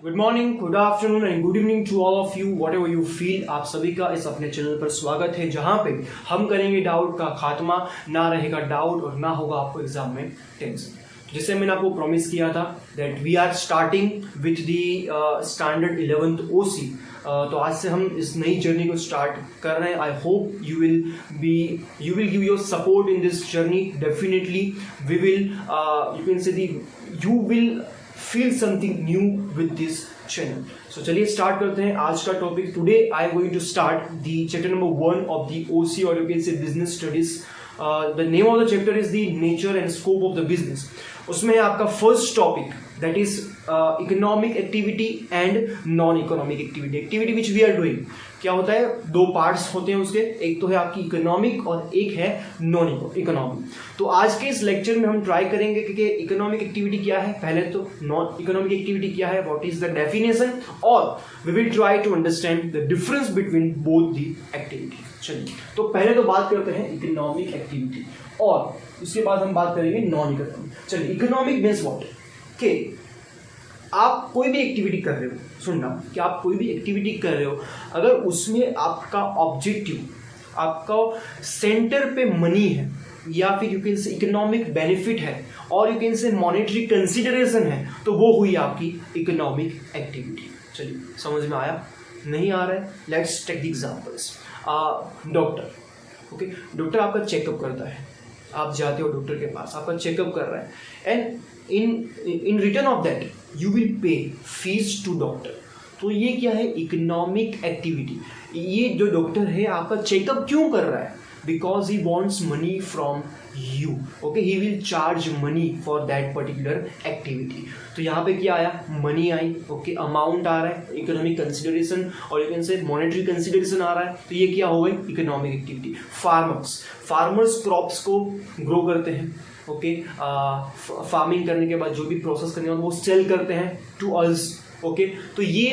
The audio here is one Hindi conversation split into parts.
Good morning, good afternoon and good evening to all of you, whatever you feel. आप सभी का इस अपने चैनल पर स्वागत है, जहां पे हम करेंगे डाउट का खात्मा। ना रहेगा डाउट और ना होगा आपको एग्जाम में टेंशन। जैसे मैंने आपको प्रॉमिस किया था that we are starting with the standard 11th OC। तो आज से हम इस नई जर्नी को स्टार्ट कर रहे हैं। I hope you will give your support in this journey. Definitely we will you can say you will feel something new with this channel. So चलिए स्टार्ट करते हैं आज का topic. Today I am going to start the chapter number 1 of the OC or you can say business studies. The name of the chapter is the nature and scope of the business. उसमें है आपका first topic that is economic activity and non economic activity which we are doing. क्या होता है, दो पार्ट्स होते हैं उसके, एक तो है आपकी इकोनॉमिक और एक है नॉन इकोनॉमिक। तो आज के इस लेक्चर में हम ट्राई करेंगे कि इकोनॉमिक एक्टिविटी क्या है, पहले तो नॉन इकोनॉमिक एक्टिविटी क्या है, व्हाट इज द डेफिनेशन, और we will try to understand the difference between both the activity. चलिए तो पहले तो बात करते हैं इकोनॉमिक एक्टिविटी और उसके बाद हम बात करेंगे नॉन इकोनॉमिक। चलिए, इकोनॉमिक मीन्स व्हाट के आप कोई भी एक्टिविटी कर रहे हो, सुनना कि आप कोई भी एक्टिविटी कर रहे हो, अगर उसमें आपका ऑब्जेक्टिव, आपका सेंटर पे मनी है या फिर यू कैन से इकोनॉमिक बेनिफिट है और you can say monetary consideration है, तो वो हुई आपकी इकोनॉमिक एक्टिविटी। चलिए, समझ में आया? नहीं आ रहा है? Let's take the examples. Doctor, okay, doctor आपका चेकअप करता है, आप जाते हो डॉक्टर के पास, आपका चेकअप कर रहा है and in return of that you will pay fees to doctor. तो ये क्या है, इकोनॉमिक एक्टिविटी। ये जो डॉक्टर है आपका चेकअप क्यों कर रहा है, because he wants money from you. Okay, he will charge money for that particular activity. तो यहाँ पे क्या आया, मनी आई, ओके, अमाउंट आ रहा है, इकोनॉमिक कंसिडरेशन और you can say monetary consideration आ रहा है। तो ये क्या हो गई, इकोनॉमिक एक्टिविटी। फार्मर्स क्रॉप्स को ग्रो करते हैं, ओके, फार्मिंग करने के बाद जो भी प्रोसेस करने के बाद वो सेल करते हैं टू अस, ओके। तो ये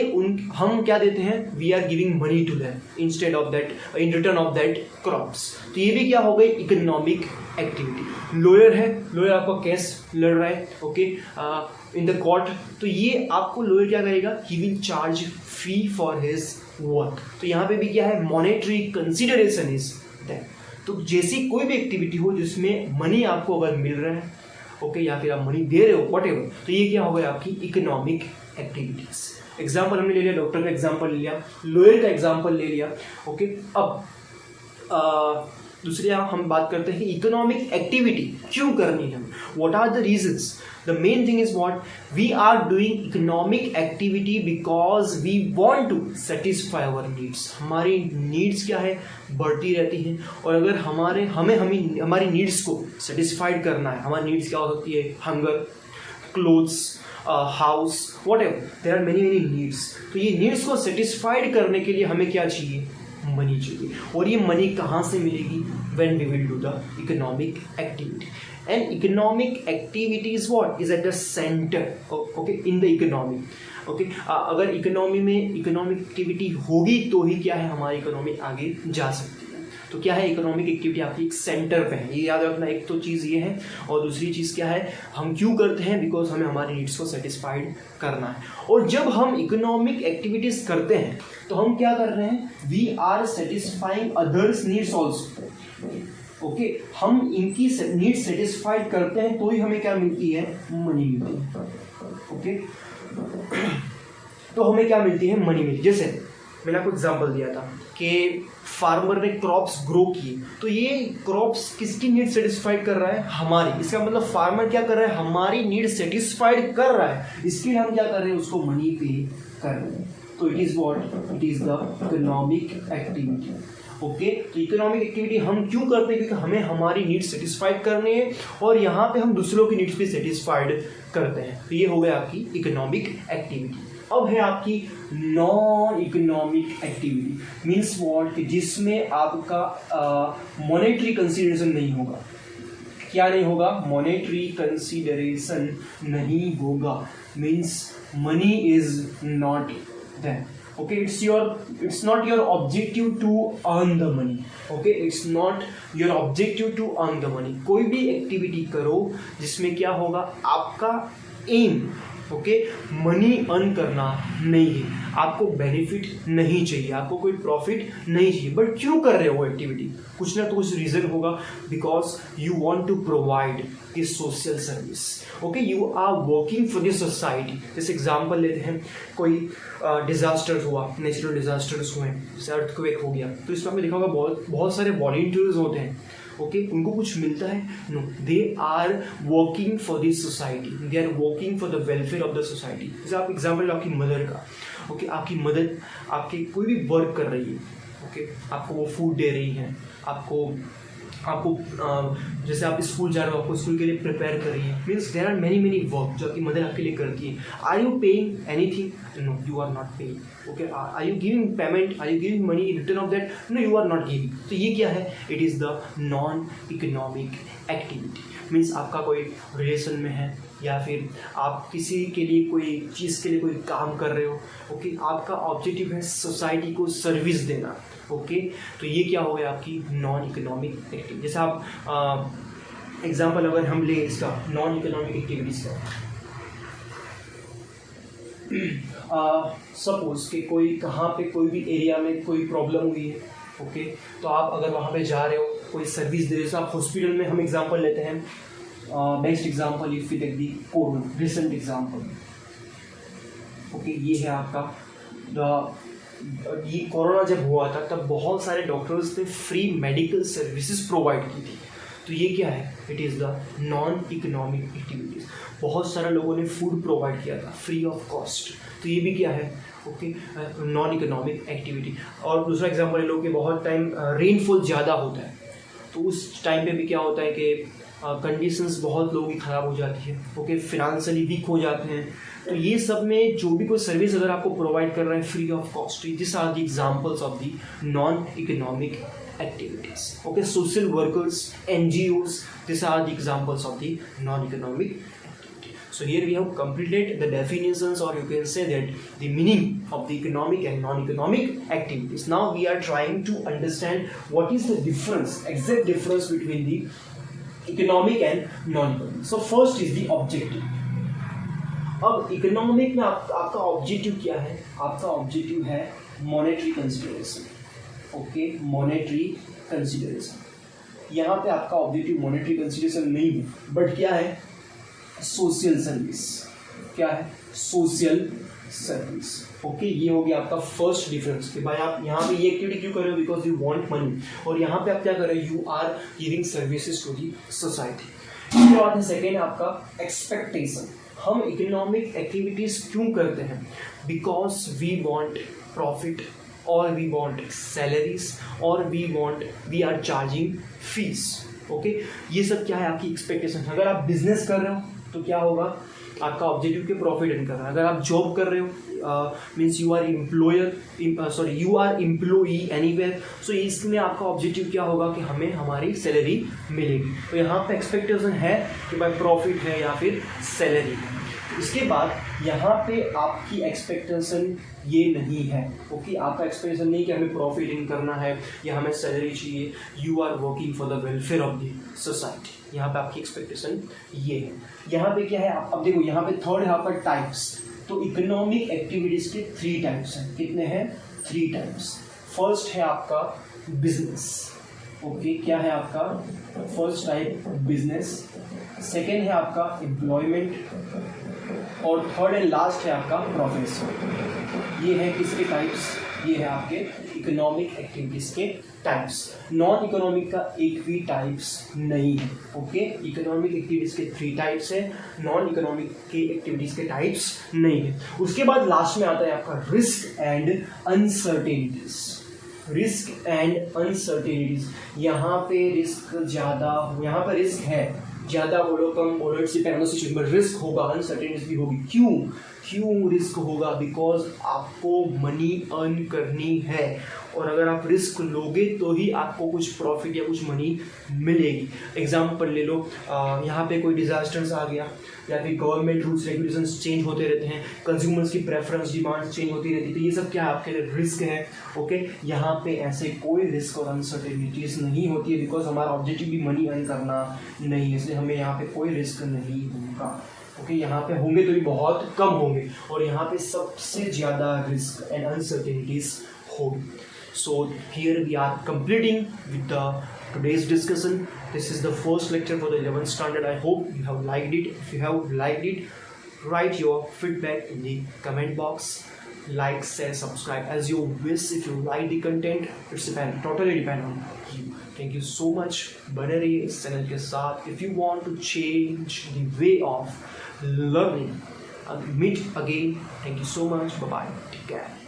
हम क्या देते हैं, we are giving money to them instead of that, in return of that crops. तो ये भी क्या हो गई, इकोनॉमिक एक्टिविटी। लॉयर है, लॉयर आपका केस लड़ रहा है, ओके, इन द कोर्ट। तो ये आपको लॉयर क्या करेगा, ही will charge fee for his work. तो यहाँ पे भी क्या है, मॉनेटरी कंसिडरेशन इज दैट। तो जैसी कोई भी एक्टिविटी हो जिसमें मनी आपको अगर मिल रहा है, ओके, या फिर आप मनी दे रहे हो, व्हाटएवर, तो ये क्या हो गया, आपकी इकोनॉमिक एक्टिविटीज। एग्जाम्पल हमने ले लिया, डॉक्टर का एग्जाम्पल ले लिया, लॉयर का एग्जाम्पल ले लिया, ओके। अब दूसरी हम बात करते हैं कि इकोनॉमिक एक्टिविटी क्यों करनी है, what are the reasons. The main thing is what, we are doing economic activity because we want to satisfy our needs. हमारी नीड्स क्या है, बढ़ती रहती हैं, और अगर हमें हमारी नीड्स को सेटिस्फाइड करना है, हमारी नीड्स क्या हो सकती है, hunger, clothes, house, whatever, there are many needs. तो ये नीड्स को सेटिस्फाइड करने के लिए हमें क्या चाहिए, मनी चाहिए। और ये मनी कहाँ से मिलेगी, when we will do the economic activity. And economic activity is what, is at the centre, okay, in the economy, okay. अगर इकोनॉमी में इकोनॉमिक एक्टिविटी होगी तो ही क्या है, हमारी इकोनॉमी आगे जा सकती है। तो क्या है, इकोनॉमिक एक्टिविटी आपकी एक सेंटर पे है, ये याद रखना। एक तो चीज़ ये है, और दूसरी चीज़ क्या है, हम क्यों करते हैं, बिकॉज हमें हमारी नीड्स को सेटिस्फाइड करना है। और जब हम इकोनॉमिक एक्टिविटीज करते हैं तो हम क्या कर रहे हैं, we are satisfying others needs also, okay. हम इनकी नीड्स सेटिस्फाइड करते हैं तो ही हमें क्या मिलती है, मनी मिलती है, ओके। तो हमें क्या मिलती है, मनी मिलती है। जैसे मैंने आपको एग्जांपल दिया था कि फार्मर ने क्रॉप्स ग्रो किए, तो ये क्रॉप्स किसकी नीड सेटिस्फाइड कर रहा है, हमारी। इसका मतलब फार्मर क्या कर रहा है, हमारी नीड सेटिस्फाइड कर रहा है, इसके लिए हम क्या कर रहे हैं, उसको मनी पे कर रहे हैं। तो it is what, it is the economic activity, okay. तो इकोनॉमिक एक्टिविटी हम क्यों करते हैं, क्योंकि हमें हमारी नीड्स सेटिस्फाइड करनी है और यहाँ पे हम दूसरों की नीड्स भी सेटिस्फाइड करते हैं। तो ये हो गया आपकी इकोनॉमिक एक्टिविटी। अब है आपकी non economic activity, means what, कि जिसमें आपका मॉनेटरी कंसिडरेशन नहीं होगा। क्या नहीं होगा, मॉनेटरी कंसिडरेशन नहीं होगा, means money is not there, okay, it's not your objective to earn the money, okay, it's not your objective to earn the money। कोई भी एक्टिविटी करो जिसमें क्या होगा, आपका एम ओके, मनी अर्न करना नहीं है, आपको बेनिफिट नहीं चाहिए, आपको कोई प्रॉफिट नहीं चाहिए, बट क्यों कर रहे हो एक्टिविटी? कुछ ना तो कुछ रीजन होगा, because you want to provide this social service. Okay, you are working for this society. जैसे एग्जांपल लेते हैं, कोई डिजास्टर हुआ, नेचुरल डिजास्टर्स हुए, जैसे अर्थक्वेक हो गया, तो इसमें आपने देखा होगा बहुत सारे वॉलंटियर्स होते हैं। ओके, उनको कुछ मिलता है? No, they are working for this society, they are working for the welfare of the society. जैसे आप एग्जाम्पल आपकी मदर का, ओके, आपकी मदर आपकी कोई भी वर्क कर रही है, ओके, आपको वो फूड दे रही है, आपको जैसे आप स्कूल जा रहे हो, आपको स्कूल के लिए प्रिपेयर कर रही है, means there are many work जो आपकी मदर आपके लिए करती है। Are you paying anything? No, you are not paying. Okay, are you giving payment? Are you giving money in return of that? No, you are not giving. तो ये क्या है? It is the non economic activity. Means आपका कोई रिलेशन में है, या फिर आप किसी के लिए कोई चीज़ के लिए कोई काम कर रहे हो, ओके, आपका ऑब्जेक्टिव है सोसाइटी को सर्विस देना। ओके, तो ये क्या हो गया? आपकी नॉन इकोनॉमिक एक्टिविटी। जैसे आप एग्जांपल अगर हम ले इसका नॉन इकोनॉमिक एक्टिविटीज का, सपोज कि कोई कहाँ पे कोई भी एरिया में कोई प्रॉब्लम हुई है, ओके, तो आप अगर वहाँ पे जा रहे हो, कोई सर्विस दे रहे हो, तो आप हॉस्पिटल में, हम एग्जांपल लेते हैं, best example if we take the corona, recent example. Okay, ये है आपका ये कोरोना जब हुआ था तब बहुत सारे डॉक्टर्स ने फ्री मेडिकल सर्विसेज प्रोवाइड की थी। तो ये क्या है? It is the non economic activities. बहुत सारे लोगों ने फूड प्रोवाइड किया था फ्री ऑफ कॉस्ट, तो ये भी क्या है? Okay, non economic activity. और दूसरा एग्जांपल ले लो कि बहुत टाइम रेनफॉल ज़्यादा होता है, तो उस टाइम पे भी क्या होता है कि कंडीशंस बहुत लोगों की ख़राब हो जाती है, ओके, फिनेंशियली वीक हो जाते हैं। तो ये सब में जो भी कोई सर्विस अगर आपको प्रोवाइड कर रहा है free of cost, this are the examples of the non economic activities. Okay, social workers, NGOs, these are the examples of the non-economic activity. So here we have completed the definitions, or you can say that the meaning of the economic and non-economic activities. Now we are trying to understand what is the difference, exact difference between the economic and non-economic. So first is the objective. अब इकोनॉमिक में आपका ऑब्जेक्टिव क्या है? आपका ऑब्जेक्टिव है monetary consideration. Okay, monetary consideration. यहाँ पे आपका ऑब्जेक्टिव मॉनेटरी कंसिडरेशन नहीं है, बट क्या है? Social service. क्या है? Social service. ओके, ये हो गया आपका फर्स्ट डिफरेंस कि भाई आप यहाँ पे ये एक्टिविटी क्यों कर रहे हो? बिकॉज यू वांट मनी, और यहाँ पे आप क्या कर रहे हो? You are giving services to the society. इसके बाद है सेकेंड आपका एक्सपेक्टेशन। हम इकोनॉमिक एक्टिविटीज क्यों करते हैं? बिकॉज वी वांट प्रॉफिट, और वी वांट सैलरीज, और we are charging fees. Okay, ये सब क्या है? आपकी एक्सपेक्टेशन। अगर आप बिजनेस कर रहे हो तो क्या होगा? आपका ऑब्जेक्टिव के प्रॉफिट अर्न करना है। अगर आप जॉब कर रहे हो, means you are you are employee anywhere, so इसमें आपका ऑब्जेक्टिव क्या होगा? कि हमें हमारी सैलरी मिलेगी। तो यहाँ पे एक्सपेक्टेशन है कि भाई प्रॉफिट है या फिर सैलरी है। इसके बाद यहाँ पे आपकी एक्सपेक्टेशन ये नहीं है, ओके, आपका एक्सपेक्टेशन नहीं कि हमें प्रॉफिट इन करना है या हमें सैलरी चाहिए। You are working for the welfare of the society. यहाँ पे आपकी एक्सपेक्टेशन ये है। यहाँ पे क्या है? अब देखो, यहाँ पे थर्ड है आपका टाइप्स। तो इकोनॉमिक एक्टिविटीज के 3 टाइप्स हैं। कितने हैं? 3 टाइप्स। फर्स्ट है आपका बिजनेस। ओके, क्या है आपका फर्स्ट टाइप? बिजनेस। सेकेंड है आपका एम्प्लॉयमेंट, और थर्ड एंड लास्ट है आपका प्रोफेशन। ये है किसके टाइप्स? ये है आपके इकोनॉमिक एक्टिविटीज के टाइप्स। नॉन इकोनॉमिक का एक भी टाइप्स नहीं है। ओके, इकोनॉमिक एक्टिविटीज के 3 टाइप्स है, नॉन इकोनॉमिक के एक्टिविटीज के टाइप्स नहीं है। उसके बाद लास्ट में आता है आपका risk and uncertainties. Risk and uncertainties, यहाँ पे रिस्क ज़्यादा, यहाँ पे रिस्क है ज़्यादा, बोलो कम, बोलो it's depend situation, but risk होगा, अनसर्टेनिटीज भी होगी। क्यों रिस्क होगा? बिकॉज आपको मनी अर्न करनी है, और अगर आप रिस्क लोगे तो ही आपको कुछ प्रॉफिट या कुछ मनी मिलेगी। एग्जाम्पल ले लो, यहाँ पे कोई डिजास्टर्स आ गया, या फिर गवर्नमेंट रूल्स रेगुलेशंस चेंज होते रहते हैं, कंज्यूमर्स की प्रेफरेंस डिमांड चेंज होती रहती है, तो ये सब क्या है? आपके लिए रिस्क है। ओके, यहाँ पे ऐसे कोई रिस्क और अनसर्टेनिटीज नहीं होती है, बिकॉज हमारा ऑब्जेक्टिव भी मनी अर्न करना नहीं है, इसलिए हमें यहाँ पे कोई रिस्क नहीं होगा। ओके, यहाँ पे होंगे तो भी बहुत कम होंगे, और यहाँ पे सबसे ज़्यादा रिस्क एंड अनसर्टेनिटीज होगी. So here we are completing with the today's discussion. This is the first lecture for the 11th standard. I hope you have liked it. If you have liked it, write your feedback in the comment box. Like, share, subscribe as you wish. If you like the content, it's totally depend on you. Thank you so much. बने रहिए इस चैनल के साथ. If you want to change the way of learning, meet again. Thank you so much. Bye bye. Take care.